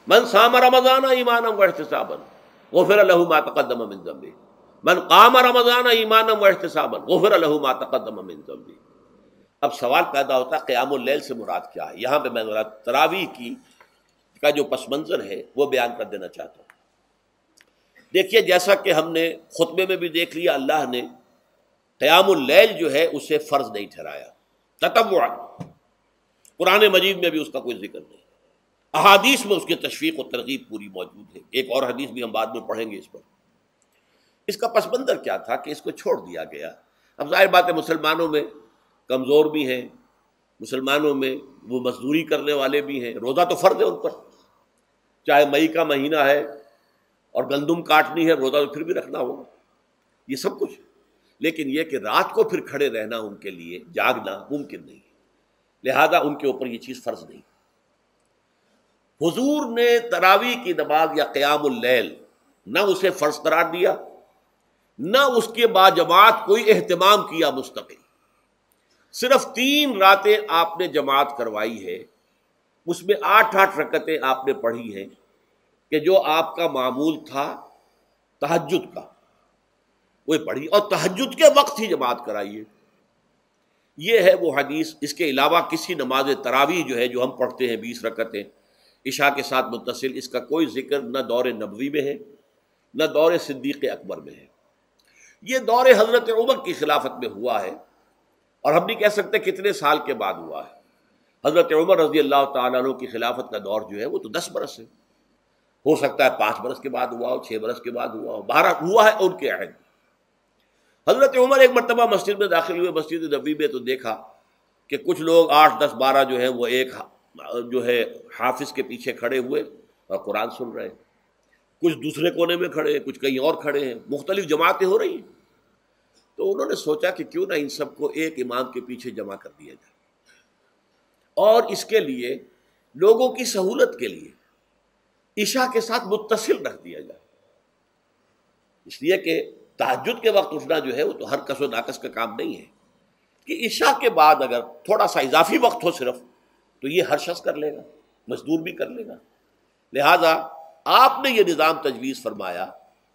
من صام رمضان ایمانا واحتسابا غفر له ما تقدم من ذنبه من قام رمضان ایمانا واحتسابا غفر له ما تقدم من ذنبه. اب سوال پیدا ہوتا ہے قیام اللیل سے مراد کیا ہے؟ یہاں پہ میں ذرا تراویح کا جو پس منظر ہے وہ بیان کر دینا چاہتا ہوں. دیکھیے جیسا کہ ہم نے خطبے میں بھی دیکھ لیا، اللہ نے قیام اللیل جو ہے اسے فرض نہیں ٹھہرایا تطوعا. قرآن مجید میں بھی اس کا کوئی ذکر نہیں، احادیث میں اس کی تشویق و ترغیب پوری موجود ہے. ایک اور حدیث بھی ہم بعد میں پڑھیں گے اس پر. اس کا پس منظر کیا تھا کہ اس کو چھوڑ دیا گیا. اب ظاہر بات ہے مسلمانوں میں کمزور بھی ہیں، مسلمانوں میں وہ مزدوری کرنے والے بھی ہیں، روزہ تو فرض ہے ان پر، چاہے مئی کا مہینہ ہے اور گندم کاٹنی ہے روزہ تو پھر بھی رکھنا ہوگا، یہ سب کچھ. لیکن یہ کہ رات کو پھر کھڑے رہنا ان کے لیے جاگنا ممکن نہیں، لہذا ان کے اوپر یہ چیز فرض نہیں. حضور نے تراویح کی نماز یا قیام اللیل نہ اسے فرض قرار دیا، نہ اس کے بعد جماعت کوئی اہتمام کیا مستقل. صرف 3 راتیں آپ نے جماعت کروائی ہے، اس میں 8 رکعتیں آپ نے پڑھی ہیں کہ جو آپ کا معمول تھا تہجد کا وہ پڑھی، اور تہجد کے وقت ہی جماعت کرائیے. یہ ہے وہ حدیث. اس کے علاوہ کسی نماز تراویح جو ہے جو ہم پڑھتے ہیں 20 رکعتیں عشاء کے ساتھ متصل، اس کا کوئی ذکر نہ دور نبوی میں ہے نہ دور صدیق اکبر میں ہے. یہ دور حضرت عمر کی خلافت میں ہوا ہے، اور ہم نہیں کہہ سکتے کتنے سال کے بعد ہوا ہے. حضرت عمر رضی اللہ تعالیٰ عنہ کی خلافت کا دور جو ہے وہ تو 10 برس ہے، ہو سکتا ہے 5 برس کے بعد ہوا ہو، 6 برس کے بعد ہوا ہو، 12 ہوا ہے ان کے عہد. حضرت عمر ایک مرتبہ مسجد میں داخل ہوئے، مسجد نبوی میں، تو دیکھا کہ کچھ لوگ 8 10 12 جو ہیں وہ ایک جو ہے حافظ کے پیچھے کھڑے ہوئے اور قرآن سن رہے ہیں، کچھ دوسرے کونے میں کھڑے ہیں، کچھ کہیں اور کھڑے ہیں، مختلف جماعتیں ہو رہی ہیں. تو انہوں نے سوچا کہ کیوں نہ ان سب کو ایک امام کے پیچھے جمع کر دیا جائے، اور اس کے لیے لوگوں کی سہولت کے لیے عشاء کے ساتھ متصل رکھ دیا جائے. اس لیے کہ تہجد کے وقت اٹھنا جو ہے وہ تو ہر کس و ناقص کا کام نہیں ہے، کہ عشاء کے بعد اگر تھوڑا سا اضافی وقت ہو صرف تو یہ ہر شخص کر لے گا، مزدور بھی کر لے گا. لہذا آپ نے یہ نظام تجویز فرمایا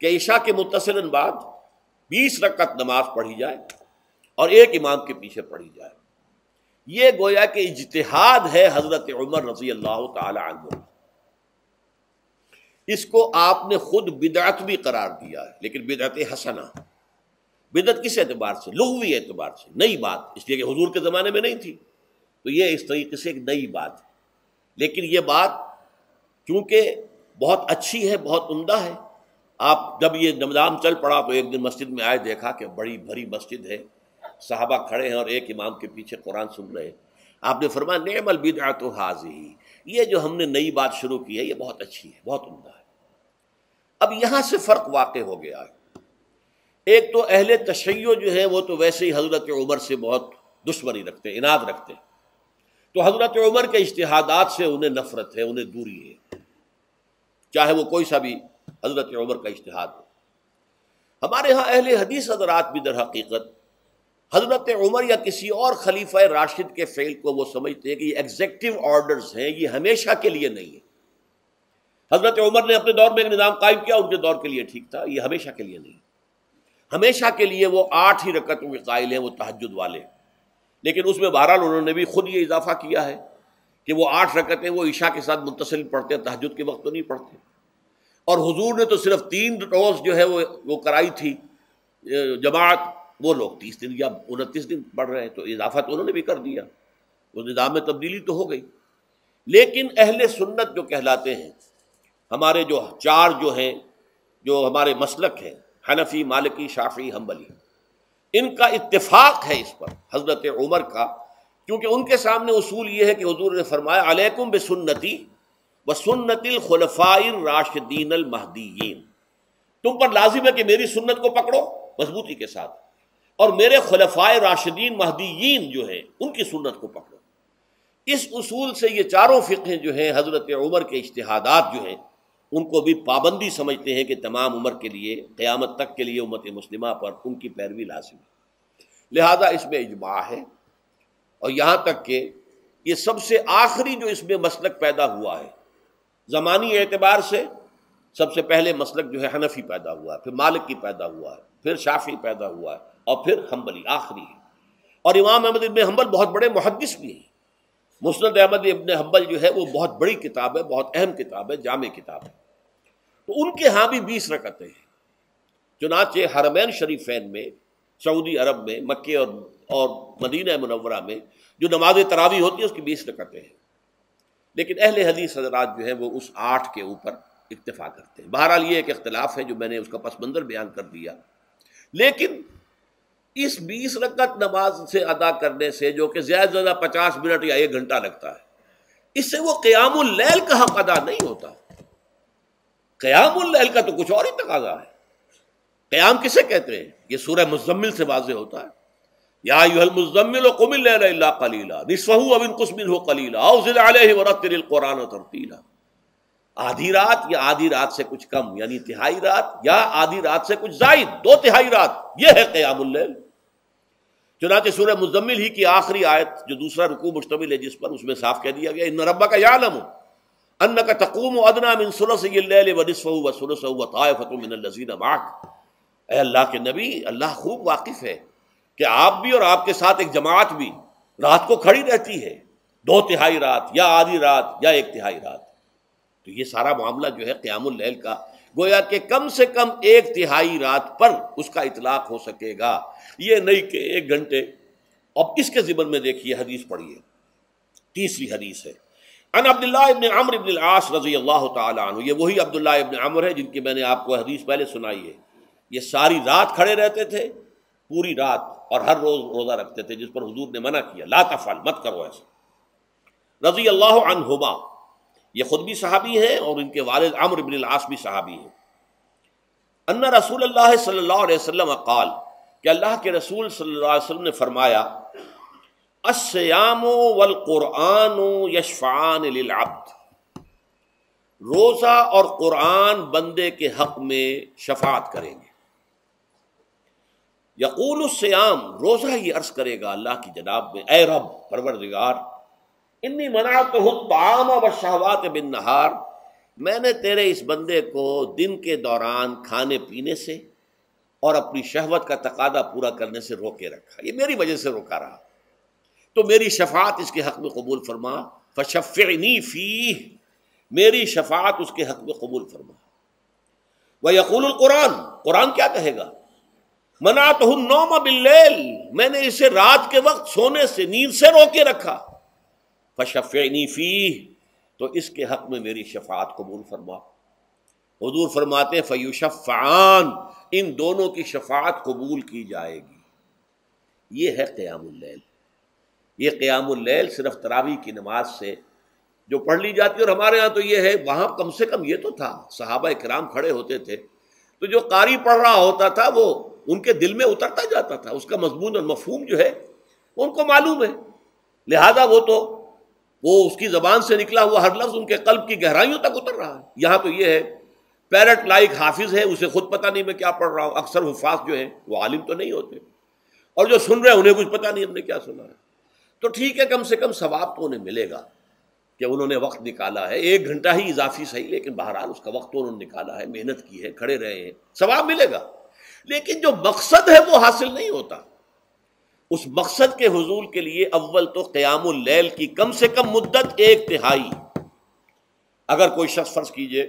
کہ عشاء کے متصلاً بعد 20 رکعت نماز پڑھی جائے اور ایک امام کے پیچھے پڑھی جائے. یہ گویا کہ اجتہاد ہے حضرت عمر رضی اللہ تعالی عنہ. اس کو آپ نے خود بدعت بھی قرار دیا ہے، لیکن بدعت حسنہ. بدعت کس اعتبار سے؟ لغوی اعتبار سے، نئی بات، اس لیے کہ حضور کے زمانے میں نہیں تھی، تو یہ اس طریقے سے ایک نئی بات ہے. لیکن یہ بات چونکہ بہت اچھی ہے، بہت عمدہ ہے. آپ جب یہ نظام چل پڑا تو ایک دن مسجد میں آئے، دیکھا کہ بڑی بھری مسجد ہے، صحابہ کھڑے ہیں اور ایک امام کے پیچھے قرآن سن رہے ہیں. آپ نے فرمایا نعم البدعۃ ھذہ، یہ جو ہم نے نئی بات شروع کی ہے یہ بہت اچھی ہے، بہت عمدہ ہے. اب یہاں سے فرق واقع ہو گیا ہے. ایک تو اہل تشیع جو ہے وہ تو ویسے ہی حضرت عمر سے بہت دشمنی رکھتے ہیں، عناد رکھتے ہیں، تو حضرت عمر کے اجتہادات سے انہیں نفرت ہے، انہیں دوری ہے، چاہے وہ کوئی سا بھی حضرت عمر کا اجتہاد ہو. ہمارے ہاں اہل حدیث حضرات بھی در حقیقت حضرت عمر یا کسی اور خلیفہ راشد کے فعل کو وہ سمجھتے ہیں کہ یہ ایگزیکٹو آرڈرز ہیں، یہ ہمیشہ کے لیے نہیں ہے. حضرت عمر نے اپنے دور میں ایک نظام قائم کیا، ان کے دور کے لیے ٹھیک تھا، یہ ہمیشہ کے لیے نہیں. ہمیشہ کے لیے وہ 8 ہی رکعتوں کے قائل ہیں، وہ تہجد والے. لیکن اس میں بہرحال انہوں نے بھی خود یہ اضافہ کیا ہے کہ وہ 8 رکعتیں وہ عشاء کے ساتھ متصل پڑھتے ہیں، تہجد کے وقت تو نہیں پڑھتے. اور حضور نے تو صرف 3 روز جو ہے وہ کرائی تھی جماعت، وہ لوگ 30 دن یا 29 دن پڑھ رہے ہیں، تو اضافہ تو انہوں نے بھی کر دیا، وہ نظام میں تبدیلی تو ہو گئی. لیکن اہل سنت جو کہلاتے ہیں، ہمارے جو 4 جو ہیں، جو ہمارے مسلک ہیں، حنفی، مالکی، شافعی، حنبلی، ان کا اتفاق ہے اس پر حضرت عمر کا، کیونکہ ان کے سامنے اصول یہ ہے کہ حضور نے فرمایا علیکم بسنتی وسنت الخلفاء الراشدین المہدیین، تم پر لازم ہے کہ میری سنت کو پکڑو مضبوطی کے ساتھ، اور میرے خلفائے راشدین مہدیین جو ہیں ان کی سنت کو پکڑو. اس اصول سے یہ چاروں فقہیں جو ہیں حضرت عمر کے اجتہادات جو ہیں ان کو بھی پابندی سمجھتے ہیں کہ تمام عمر کے لیے، قیامت تک کے لیے امت مسلمہ پر ان کی پیروی لازم ہے. لہذا اس میں اجماع ہے. اور یہاں تک کہ یہ سب سے آخری جو اس میں مسلک پیدا ہوا ہے زمانی اعتبار سے سب سے پہلے مسلک جو ہے حنفی پیدا ہوا ہے، پھر مالک کی پیدا ہوا ہے، پھر شافعی پیدا ہوا ہے، اور پھر حنبلی آخری ہے۔ اور امام احمد ابن حنبل بہت بڑے محدث بھی ہیں۔ مسند احمد ابن حنبل جو ہے وہ بہت بڑی کتاب ہے، بہت اہم کتاب ہے، جامع کتاب ہے۔ تو ان کے ہاں بھی 20 رکعتیں ہیں۔ چنانچہ حرمین شریفین میں، سعودی عرب میں، مکے اور مدینہ منورہ میں جو نماز تراویح ہوتی ہے اس کی 20 رکعتیں ہیں، لیکن اہل حدیث حضرات جو ہے وہ اس 8 کے اوپر اکتفا کرتے ہیں۔ بہرحال یہ ایک اختلاف ہے جو میں نے اس کا پس منظر بیان کر دیا، لیکن اس 20 رکعت نماز سے ادا کرنے سے، جو کہ زیادہ سے زیادہ 50 منٹ یا 1 گھنٹہ لگتا ہے، اس سے وہ قیام اللیل کا حق ادا نہیں ہوتا۔ قیام اللیل کا تو کچھ اور ہی تقاضا ہے۔ قیام کسے کہتے ہیں؟ یہ سورہ مزمل سے واضح ہوتا ہے، یا ایھا المزمل قم اللیل الا قلیلا نصفہ او انقص منہ قلیلا او زد علیہ ورتل القرآن ترتیلا۔ آدھی رات یا آدھی رات سے کچھ کم، یعنی تہائی رات، یا آدھی رات سے کچھ زائد، 2 تہائی رات، یہ ہے قیام اللیل۔ چنانچہ سورہ مزمل ہی کی آخری آیت جو دوسرا رکوع مشتمل ہے جس پر، اس میں صاف کہہ دیا گیا ان ربک یعلم انک تقوم ادنی من ثلثی اللیل ونصفہ وثلثہ وطائفۃ من الذین معک۔ اے اللہ کے نبی، اللہ خوب واقف ہے کہ آپ بھی اور آپ کے ساتھ ایک جماعت بھی رات کو کھڑی رہتی ہے، 2 تہائی رات یا آدھی رات یا 1 تہائی رات۔ تو یہ سارا معاملہ جو ہے قیام اللیل کا، گویا کہ کم سے کم 1 تہائی رات پر اس کا اطلاق ہو سکے گا، یہ نہیں کہ 1 گھنٹے۔ اب اس کے ضمن میں دیکھیے حدیث پڑھیے، تیسری حدیث ہے ان عبداللہ ابن عمرو ابن العاص رضی اللہ تعالی عنہ۔ یہ وہی عبداللہ ابن عمرو ہے جن کی میں نے آپ کو حدیث پہلے سنائی ہے۔ یہ ساری رات کھڑے رہتے تھے، پوری رات، اور ہر روز روزہ رکھتے تھے، جس پر حضور نے منع کیا، لا تفعل، مت کرو ایسا۔ رضی اللہ عنہما، یہ خود بھی صحابی ہیں اور ان کے والد عمرو بن العاص بھی صحابی ہیں۔ ان رسول اللہ صلی اللہ علیہ وسلم قال، کہ اللہ کے رسول صلی اللہ علیہ وسلم نے فرمایا، الصیام والقرآن یشفعان للعبد، روزہ اور قرآن بندے کے حق میں شفاعت کریں گے۔ یقول الصیام، روزہ یہ عرض کرے گا اللہ کی جناب میں، اے رب پروردگار، انی منعتہ الطعام والشہوات بالنہار، میں نے تیرے اس بندے کو دن کے دوران کھانے پینے سے اور اپنی شہوت کا تقاضا پورا کرنے سے روکے رکھا، یہ میری وجہ سے روکا رہا، تو میری شفاعت اس کے حق میں قبول فرما، فشفعنی فیہ، میری شفاعت اس کے حق میں قبول فرما۔ ویقول القرآن، قرآن کیا کہے گا؟ منعتہ النوم باللیل، میں نے اسے رات کے وقت سونے سے، نیند سے روکے رکھا، فشفعنی فیہ، تو اس کے حق میں میری شفاعت قبول فرما۔ حضور فرماتے ہیں فیشفعان، ان دونوں کی شفاعت قبول کی جائے گی۔ یہ ہے قیام اللیل۔ یہ قیام اللیل صرف تراویح کی نماز سے جو پڑھ لی جاتی ہے، اور ہمارے ہاں تو یہ ہے، وہاں کم سے کم یہ تو تھا، صحابہ کرام کھڑے ہوتے تھے تو جو قاری پڑھ رہا ہوتا تھا وہ ان کے دل میں اترتا جاتا تھا، اس کا مضمون اور مفہوم جو ہے ان کو معلوم ہے، لہذا وہ اس کی زبان سے نکلا ہوا ہر لفظ ان کے قلب کی گہرائیوں تک اتر رہا ہے۔ یہاں تو یہ ہے، پیرٹ لائک حافظ ہے، اسے خود پتہ نہیں میں کیا پڑھ رہا ہوں۔ اکثر حفاظ جو ہیں وہ عالم تو نہیں ہوتے، اور جو سن رہے ہیں انہیں کچھ پتہ نہیں ہم نے کیا سنا ہے، تو ٹھیک ہے، کم سے کم ثواب تو انہیں ملے گا کہ انہوں نے وقت نکالا ہے، 1 گھنٹہ ہی اضافی صحیح، لیکن بہرحال اس کا وقت تو انہوں نے نکالا ہے، محنت کی ہے، کھڑے رہے ہیں، ثواب ملے گا۔ لیکن جو مقصد ہے وہ حاصل نہیں ہوتا۔ اس مقصد کے حصول کے لیے اول تو قیام اللیل کی کم سے کم مدت 1 تہائی۔ اگر کوئی شخص فرض کیجئے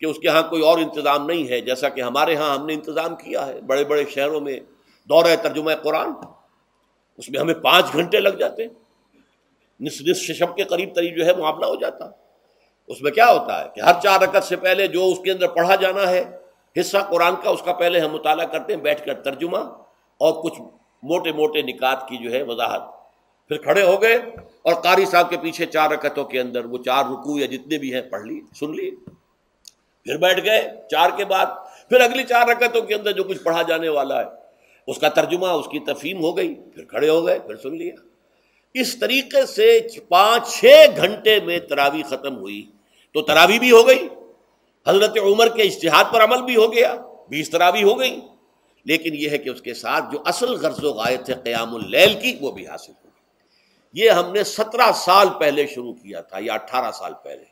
کہ اس کے ہاں کوئی اور انتظام نہیں ہے، جیسا کہ ہمارے ہاں ہم نے انتظام کیا ہے، بڑے بڑے شہروں میں دورہ ترجمہ قرآن، اس میں ہمیں 5 گھنٹے لگ جاتے ہیں، نصف شب کے قریب تری جو ہے معاملہ ہو جاتا۔ اس میں کیا ہوتا ہے کہ ہر 4 رکعت سے پہلے جو اس کے اندر پڑھا جانا ہے حصہ قرآن کا، اس کا پہلے ہم مطالعہ کرتے ہیں بیٹھ کر، ترجمہ اور کچھ موٹے موٹے نکات کی جو ہے وضاحت، پھر کھڑے ہو گئے اور قاری صاحب کے پیچھے 4 رکعتوں کے اندر وہ 4 رکوع یا جتنے بھی ہیں پڑھ لی، سن لی، پھر بیٹھ گئے 4 کے بعد، پھر اگلی 4 رکعتوں کے اندر جو کچھ پڑھا جانے والا ہے اس کا ترجمہ، اس کی تفہیم ہو گئی، پھر کھڑے ہو گئے، پھر سن لیا۔ اس طریقے سے 5-6 گھنٹے میں تراویح ختم ہوئی، تو تراویح بھی ہو گئی، حضرت عمر کے اجتہاد پر عمل بھی ہو گیا، 20 تراویح ہو گئی، لیکن یہ ہے کہ اس کے ساتھ جو اصل غرض و غایت ہے قیام اللیل کی، وہ بھی حاصل ہوگی۔ یہ ہم نے 17 سال پہلے شروع کیا تھا یا 18 سال پہلے،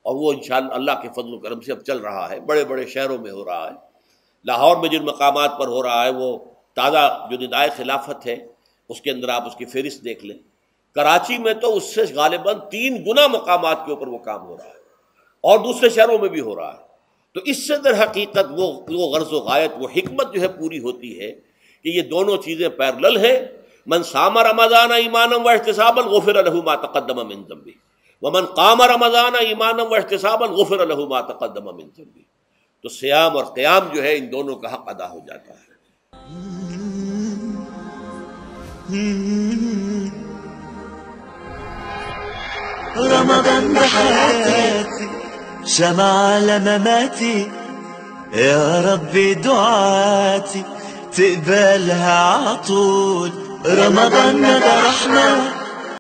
اور وہ انشاءاللہ اللہ کے فضل و کرم سے اب چل رہا ہے، بڑے بڑے شہروں میں ہو رہا ہے۔ لاہور میں جن مقامات پر ہو رہا ہے وہ تازہ جو ندائے خلافت ہے اس کے اندر آپ اس کی فہرست دیکھ لیں۔ کراچی میں تو اس سے غالباً 3 گنا مقامات کے اوپر وہ کام ہو رہا ہے، اور دوسرے شہروں میں بھی ہو رہا ہے۔ تو اس سے در حقیقت وہ غرض و غایت، وہ حکمت جو ہے پوری ہوتی ہے کہ یہ دونوں چیزیں پیرلل ہیں۔ من صام رمضان ایمانا واحتسابا غفر له ما تقدم من ذنبه ومن قام رمضان ایمانا واحتسابا غفر له ما تقدم من ذنبه۔ تو صیام اور قیام جو ہے ان دونوں کا حق ادا ہو جاتا ہے۔ رمضان بحياتي شمع على مماتي، يا ربي دعاتي تقبلها عطول. رمضان ده رحمة